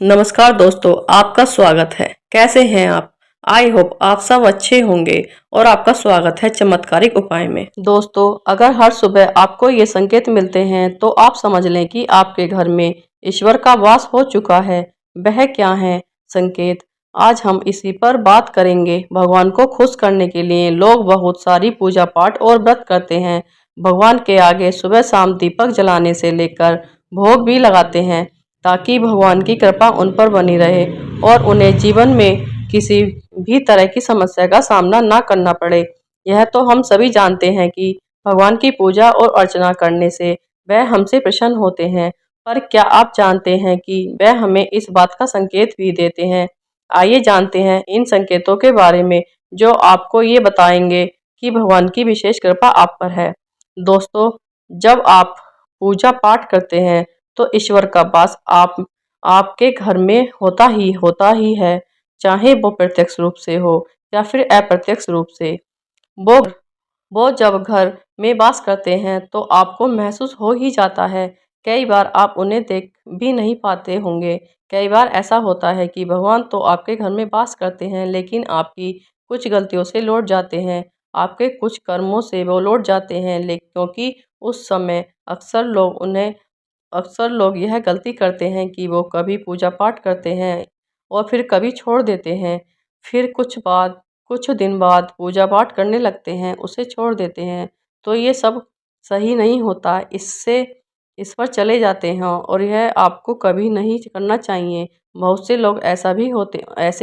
नमस्कार दोस्तों, आपका स्वागत है। कैसे हैं आप? आई होप आप सब अच्छे होंगे और आपका स्वागत है चमत्कारिक उपाय में। दोस्तों, अगर हर सुबह आपको ये संकेत मिलते हैं तो आप समझ लें कि आपके घर में ईश्वर का वास हो चुका है। वह क्या है संकेत? आज हम इसी पर बात करेंगे। भगवान को खुश करने के लिए लोग बहुत सारी पूजा पाठ और व्रत करते हैं। भगवान के आगे सुबह शाम दीपक जलाने से लेकर भोग भी लगाते हैं ताकि भगवान की कृपा उन पर बनी रहे और उन्हें जीवन में किसी भी तरह की समस्या का सामना ना करना पड़े। यह तो हम सभी जानते हैं कि भगवान की पूजा और अर्चना करने से वह हमसे प्रसन्न होते हैं, पर क्या आप जानते हैं कि वह हमें इस बात का संकेत भी देते हैं? आइए जानते हैं इन संकेतों के बारे में जो आपको ये बताएंगे कि भगवान की विशेष कृपा आप पर है। दोस्तों, जब आप पूजा पाठ करते हैं तो ईश्वर का वास आपके घर में होता ही है, चाहे वो प्रत्यक्ष रूप से हो या फिर अप्रत्यक्ष रूप से। वो वो जब घर में वास करते हैं तो आपको महसूस हो ही जाता है। कई बार आप उन्हें देख भी नहीं पाते होंगे। कई बार ऐसा होता है कि भगवान तो आपके घर में वास करते हैं लेकिन आपकी कुछ गलतियों से लौट जाते हैं, आपके कुछ कर्मों से वो लौट जाते हैं। क्योंकि उस समय अक्सर लोग यह गलती करते हैं कि वो कभी पूजा पाठ करते हैं और फिर कभी छोड़ देते हैं। फिर कुछ दिन बाद पूजा पाठ करने लगते हैं, उसे छोड़ देते हैं। तो ये सब सही नहीं होता। इस पर चले जाते हैं और यह आपको कभी नहीं करना चाहिए। बहुत से लोग ऐसे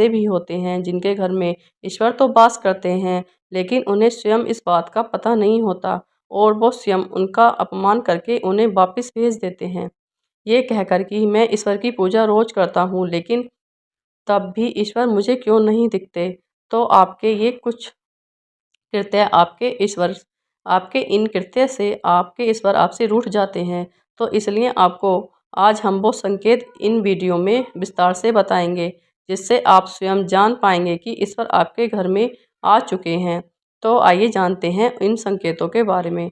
भी होते हैं जिनके घर में ईश्वर तो वास करते हैं लेकिन उन्हें स्वयं इस बात का पता नहीं होता और वो स्वयं उनका अपमान करके उन्हें वापस भेज देते हैं, ये कहकर कि मैं ईश्वर की पूजा रोज करता हूँ लेकिन तब भी ईश्वर मुझे क्यों नहीं दिखते। तो आपके इन कृत्य से आपके ईश्वर आपसे रूठ जाते हैं। तो इसलिए आपको आज हम वो संकेत इन वीडियो में विस्तार से बताएंगे जिससे आप स्वयं जान पाएंगे कि ईश्वर आपके घर में आ चुके हैं। तो आइए जानते हैं इन संकेतों के बारे में।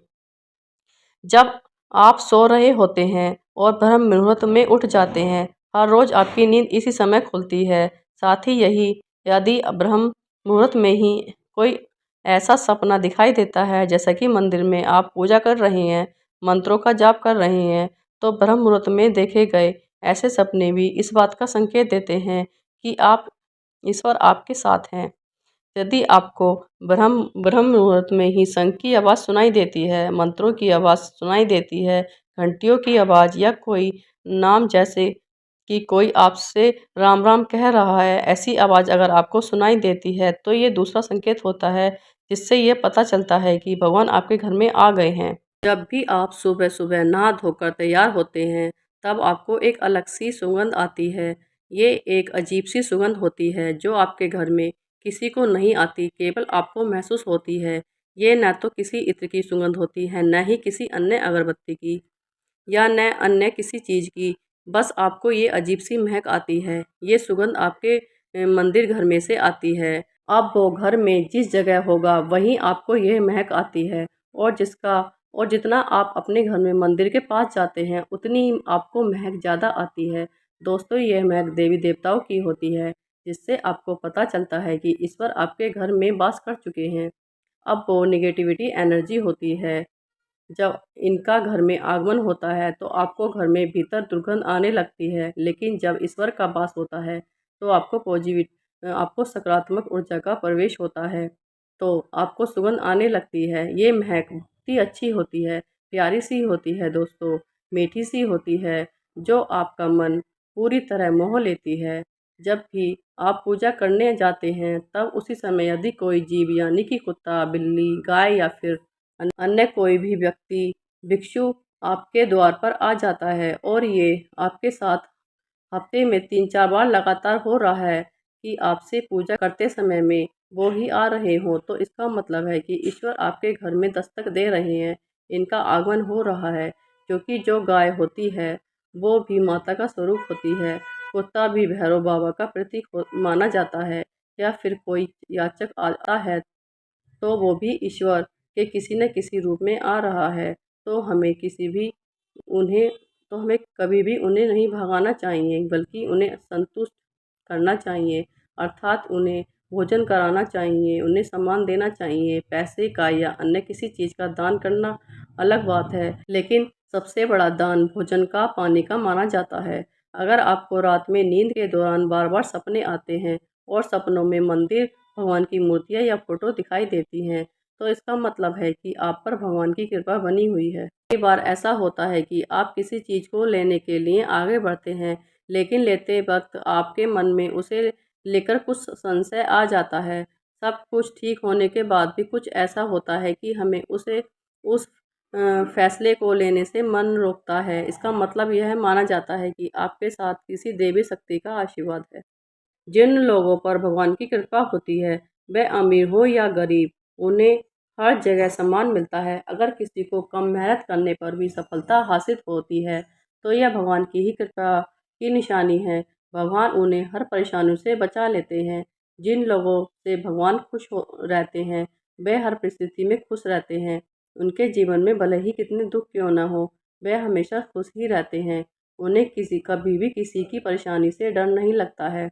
जब आप सो रहे होते हैं और ब्रह्म मुहूर्त में उठ जाते हैं, हर रोज आपकी नींद इसी समय खुलती है। साथ ही यदि ब्रह्म मुहूर्त में ही कोई ऐसा सपना दिखाई देता है जैसा कि मंदिर में आप पूजा कर रहे हैं, मंत्रों का जाप कर रहे हैं, तो ब्रह्म मुहूर्त में देखे गए ऐसे सपने भी इस बात का संकेत देते हैं कि आप ईश्वर आपके साथ हैं। यदि आपको ब्रह्म मुहूर्त में ही शंख की आवाज़ सुनाई देती है, मंत्रों की आवाज़ सुनाई देती है, घंटियों की आवाज़ या कोई नाम जैसे कि कोई आपसे राम राम कह रहा है, ऐसी आवाज़ अगर आपको सुनाई देती है तो ये दूसरा संकेत होता है जिससे ये पता चलता है कि भगवान आपके घर में आ गए हैं। जब भी आप सुबह सुबह नहा धोकर तैयार होते हैं तब आपको एक अलग सी सुगंध आती है। ये एक अजीब सी सुगंध होती है जो आपके घर में किसी को नहीं आती, केवल आपको महसूस होती है। ये न तो किसी इत्र की सुगंध होती है, न ही किसी अन्य अगरबत्ती की या न अन्य किसी चीज़ की। बस आपको ये अजीब सी महक आती है। ये सुगंध आपके मंदिर घर में से आती है। अब वो घर में जिस जगह होगा वहीं आपको यह महक आती है और जितना आप अपने घर में मंदिर के पास जाते हैं उतनी ही आपको महक ज़्यादा आती है। दोस्तों, यह महक देवी देवताओं की होती है जिससे आपको पता चलता है कि ईश्वर आपके घर में वास कर चुके हैं। अब वो नेगेटिविटी एनर्जी होती है, जब इनका घर में आगमन होता है तो आपको घर में भीतर दुर्गंध आने लगती है, लेकिन जब ईश्वर का वास होता है तो आपको सकारात्मक ऊर्जा का प्रवेश होता है, तो आपको सुगंध आने लगती है। ये महक बहुत ही अच्छी होती है, प्यारी सी होती है दोस्तों, मीठी सी होती है, जो आपका मन पूरी तरह मोह लेती है। जब भी आप पूजा करने जाते हैं तब उसी समय यदि कोई जीव यानी कि कुत्ता, बिल्ली, गाय या फिर अन्य कोई भी व्यक्ति, भिक्षु आपके द्वार पर आ जाता है और ये आपके साथ हफ्ते में 3-4 बार लगातार हो रहा है कि आपसे पूजा करते समय में वो ही आ रहे हों, तो इसका मतलब है कि ईश्वर आपके घर में दस्तक दे रहे हैं, इनका आगमन हो रहा है। क्योंकि जो गाय होती है वो भी माता का स्वरूप होती है, कुत्ता भी भैरव बाबा का प्रतीक माना जाता है, या फिर कोई याचक आता है तो वो भी ईश्वर के किसी न किसी रूप में आ रहा है। तो हमें किसी भी उन्हें तो हमें कभी भी उन्हें नहीं भगाना चाहिए, बल्कि उन्हें संतुष्ट करना चाहिए। अर्थात उन्हें भोजन कराना चाहिए, उन्हें सम्मान देना चाहिए। पैसे का या अन्य किसी चीज़ का दान करना अलग बात है, लेकिन सबसे बड़ा दान भोजन का, पानी का माना जाता है। अगर आपको रात में नींद के दौरान बार-बार सपने आते हैं और सपनों में मंदिर, भगवान की मूर्तियाँ या फ़ोटो दिखाई देती हैं, तो इसका मतलब है कि आप पर भगवान की कृपा बनी हुई है। कई बार ऐसा होता है कि आप किसी चीज़ को लेने के लिए आगे बढ़ते हैं, लेकिन लेते वक़्त आपके मन में उसे लेकर कुछ संशय आ जाता है। सब कुछ ठीक होने के बाद भी कुछ ऐसा होता है कि हमें उस फैसले को लेने से मन रोकता है। इसका मतलब यह माना जाता है कि आपके साथ किसी देवी शक्ति का आशीर्वाद है। जिन लोगों पर भगवान की कृपा होती है, वे अमीर हो या गरीब, उन्हें हर जगह सम्मान मिलता है। अगर किसी को कम मेहनत करने पर भी सफलता हासिल होती है, तो यह भगवान की ही कृपा की निशानी है। भगवान उन्हें हर परेशानी से बचा लेते हैं। जिन लोगों से भगवान खुश हो रहते हैं, वे हर परिस्थिति में खुश रहते हैं। उनके जीवन में भले ही कितने दुख क्यों न हो, वे हमेशा खुश ही रहते हैं। उन्हें कभी भी किसी की परेशानी से डर नहीं लगता है।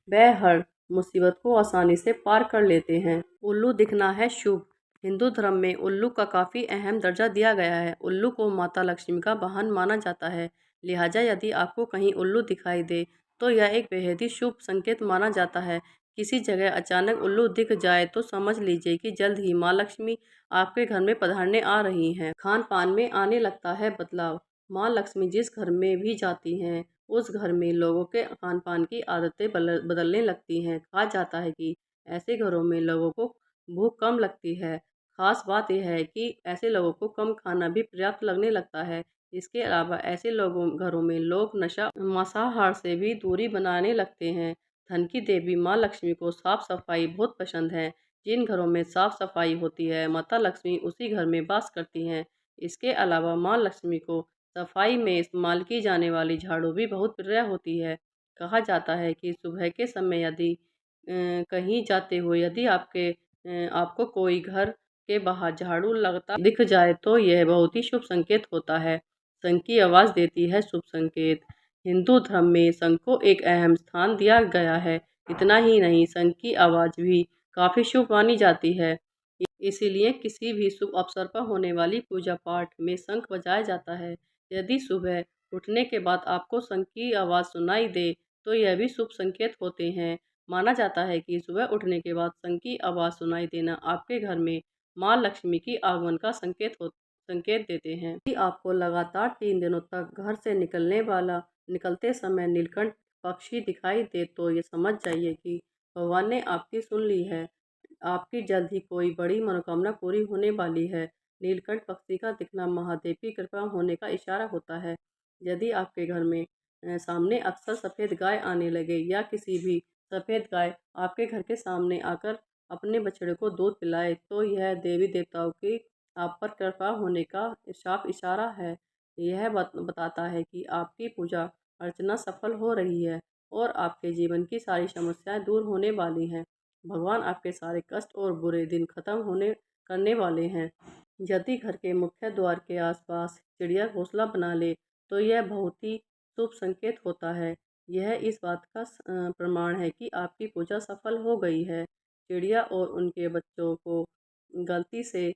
वह हर मुसीबत को आसानी से पार कर लेते हैं। उल्लू दिखना है शुभ। हिंदू धर्म में उल्लू का काफ़ी अहम दर्जा दिया गया है। उल्लू को माता लक्ष्मी का वाहन माना जाता है। लिहाजा यदि आपको कहीं उल्लू दिखाई दे, तो यह एक बेहद ही शुभ संकेत माना जाता है। किसी जगह अचानक उल्लू दिख जाए तो समझ लीजिए कि जल्द ही माँ लक्ष्मी आपके घर में पधारने आ रही हैं। खान पान में आने लगता है बदलाव। माँ लक्ष्मी जिस घर में भी जाती हैं, उस घर में लोगों के खान-पान की आदतें बदलने लगती हैं। कहा जाता है कि ऐसे घरों में लोगों को भूख कम लगती है। खास बात यह है कि ऐसे लोगों को कम खाना भी पर्याप्त लगने लगता है। इसके अलावा ऐसे घरों में लोग नशा, मांसाहार से भी दूरी बनाने लगते हैं। धन की देवी माँ लक्ष्मी को साफ-सफाई बहुत पसंद है। जिन घरों में साफ-सफाई होती है, माता लक्ष्मी उसी घर में वास करती हैं। इसके अलावा माँ लक्ष्मी को सफाई में इस्तेमाल की जाने वाली झाड़ू भी बहुत प्रिय होती है। कहा जाता है कि सुबह के समय यदि कहीं जाते हुए यदि आपको कोई घर के बाहर झाड़ू लगता दिख जाए, तो यह बहुत ही शुभ संकेत होता है। शंख की आवाज़ देती है शुभ संकेत। हिंदू धर्म में शंख को एक अहम स्थान दिया गया है। इतना ही नहीं, शंख की आवाज़ भी काफ़ी शुभ मानी जाती है। इसीलिए किसी भी शुभ अवसर पर होने वाली पूजा पाठ में शंख बजाया जाता है। यदि सुबह उठने के बाद आपको शंख की आवाज़ सुनाई दे, तो यह भी शुभ संकेत होते हैं। माना जाता है कि सुबह उठने के बाद शंख की आवाज़ सुनाई देना आपके घर में माँ लक्ष्मी की आगमन का संकेत देते हैं। यदि आपको लगातार 3 दिनों तक घर से निकलते समय नीलकंठ पक्षी दिखाई दे, तो ये समझ जाइए कि भगवान ने आपकी सुन ली है। आपकी जल्द ही कोई बड़ी मनोकामना पूरी होने वाली है। नीलकंठ पक्षी का दिखना महादेव की कृपा होने का इशारा होता है। यदि आपके घर में सामने अक्सर सफ़ेद गाय आने लगे या किसी भी सफ़ेद गाय आपके घर के सामने आकर अपने बछड़े को दूध पिलाए, तो यह देवी देवताओं की आप पर कृपा होने का साफ इशारा है। यह बताता है कि आपकी पूजा अर्चना सफल हो रही है और आपके जीवन की सारी समस्याएं दूर होने वाली हैं। भगवान आपके सारे कष्ट और बुरे दिन खत्म होने करने वाले हैं। यदि घर के मुख्य द्वार के आसपास चिड़िया घोंसला बना ले, तो यह बहुत ही शुभ संकेत होता है। यह इस बात का प्रमाण है कि आपकी पूजा सफल हो गई है। चिड़िया और उनके बच्चों को गलती से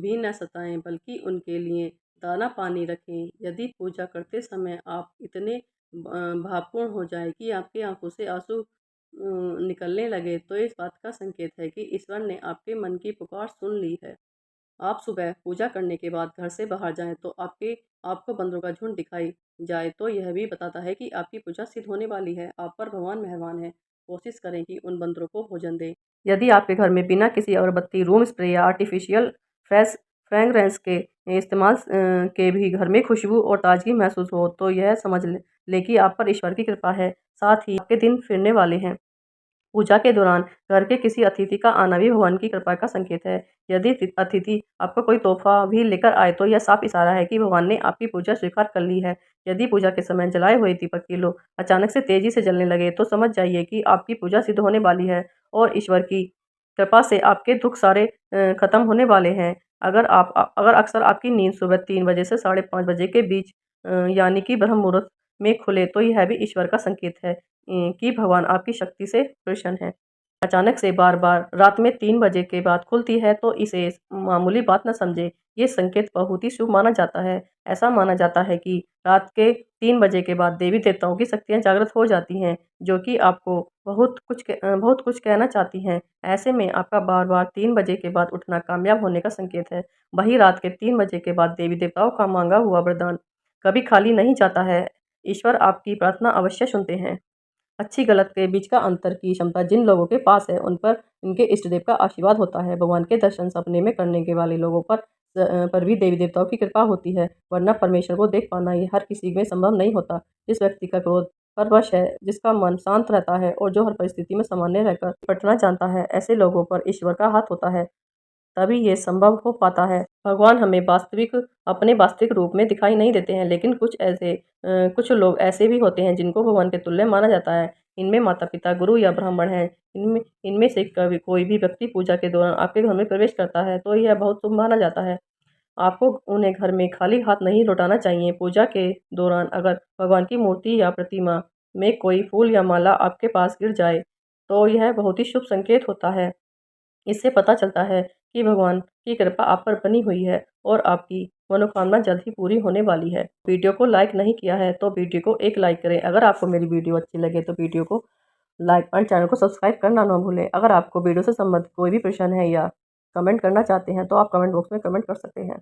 भी न सताएं, बल्कि उनके लिए दाना पानी रखें। यदि पूजा करते समय आप इतने भावपूर्ण हो जाए कि आपकी आंखों से आंसू निकलने लगे, तो इस बात का संकेत है कि ईश्वर ने आपके मन की पुकार सुन ली है। आप सुबह पूजा करने के बाद घर से बाहर जाएं, तो आपको बंदरों का झुंड दिखाई जाए, तो यह भी बताता है कि आपकी पूजा सिद्ध होने वाली है। आप पर भगवान मेहरबान है। कोशिश करें कि उन बंदरों को भोजन दें। यदि आपके घर में बिना किसी अगरबत्ती, रूम स्प्रे या आर्टिफिशियल फ्रेश फ्रेगरेंस के इस्तेमाल के भी घर में खुशबू और ताजगी महसूस हो, तो यह समझ ले कि आप पर ईश्वर की कृपा है। साथ ही आपके दिन फिरने वाले हैं। पूजा के दौरान घर के किसी अतिथि का आना भी भगवान की कृपा का संकेत है। यदि अतिथि आपको कोई तोहफा भी लेकर आए, तो यह साफ इशारा है कि भगवान ने आपकी पूजा स्वीकार कर ली है। यदि पूजा के समय जलाए हुए दीपक की लो अचानक से तेजी से जलने लगे, तो समझ जाइए कि आपकी पूजा सिद्ध होने वाली है और ईश्वर की कृपा से आपके दुख सारे खत्म होने वाले हैं। अगर अक्सर आपकी नींद सुबह 3 बजे से साढ़े 5 बजे के बीच यानी कि ब्रह्म मुहूर्त में खुले तो यह भी ईश्वर का संकेत है कि भगवान आपकी शक्ति से प्रसन्न है। अचानक से बार-बार रात में 3 बजे के बाद खुलती है तो इसे मामूली बात न समझें। ये संकेत बहुत ही शुभ माना जाता है। ऐसा माना जाता है कि रात के 3 बजे के बाद देवी-देवताओं की शक्तियाँ जागृत हो जाती हैं, जो कि आपको बहुत कुछ कहना चाहती हैं। ऐसे में आपका बार-बार 3 बजे के बाद उठना कामयाब होने का संकेत है। वहीं रात के 3 बजे के बाद देवी-देवताओं का माँगा हुआ वरदान कभी खाली नहीं जाता है। ईश्वर आपकी प्रार्थना अवश्य सुनते हैं। अच्छी-गलत के बीच का अंतर की क्षमता जिन लोगों के पास है, उन पर इनके इष्टदेव का आशीर्वाद होता है। भगवान के दर्शन सपने में करने के वाले लोगों पर भी देवी-देवताओं की कृपा होती है, वरना परमेश्वर को देख पाना ये हर किसी में संभव नहीं होता। जिस व्यक्ति का क्रोध पर वश है, जिसका मन शांत रहता है और जो हर परिस्थिति में सामान्य रहकर निपटना जानता है, ऐसे लोगों पर ईश्वर का हाथ होता है। तभी ये संभव हो पाता है। भगवान हमें अपने वास्तविक रूप में दिखाई नहीं देते हैं, लेकिन कुछ लोग ऐसे भी होते हैं जिनको भगवान के तुल्य माना जाता है। इनमें माता-पिता, गुरु या ब्राह्मण हैं। इनमें से कभी कोई भी व्यक्ति पूजा के दौरान आपके घर में प्रवेश करता है, तो यह बहुत शुभ माना जाता है। आपको उन्हें घर में खाली हाथ नहीं लौटाना चाहिए। पूजा के दौरान अगर भगवान की मूर्ति या प्रतिमा में कोई फूल या माला आपके पास गिर जाए, तो यह बहुत ही शुभ संकेत होता है। इससे पता चलता है कि भगवान की कृपा आप पर बनी हुई है और आपकी मनोकामना जल्द ही पूरी होने वाली है। वीडियो को लाइक नहीं किया है तो वीडियो को एक लाइक करें। अगर आपको मेरी वीडियो अच्छी लगे तो वीडियो को लाइक और चैनल को सब्सक्राइब करना ना भूलें। अगर आपको वीडियो से संबंधित कोई भी प्रश्न है या कमेंट करना चाहते हैं तो आप कमेंट बॉक्स में कमेंट कर सकते हैं।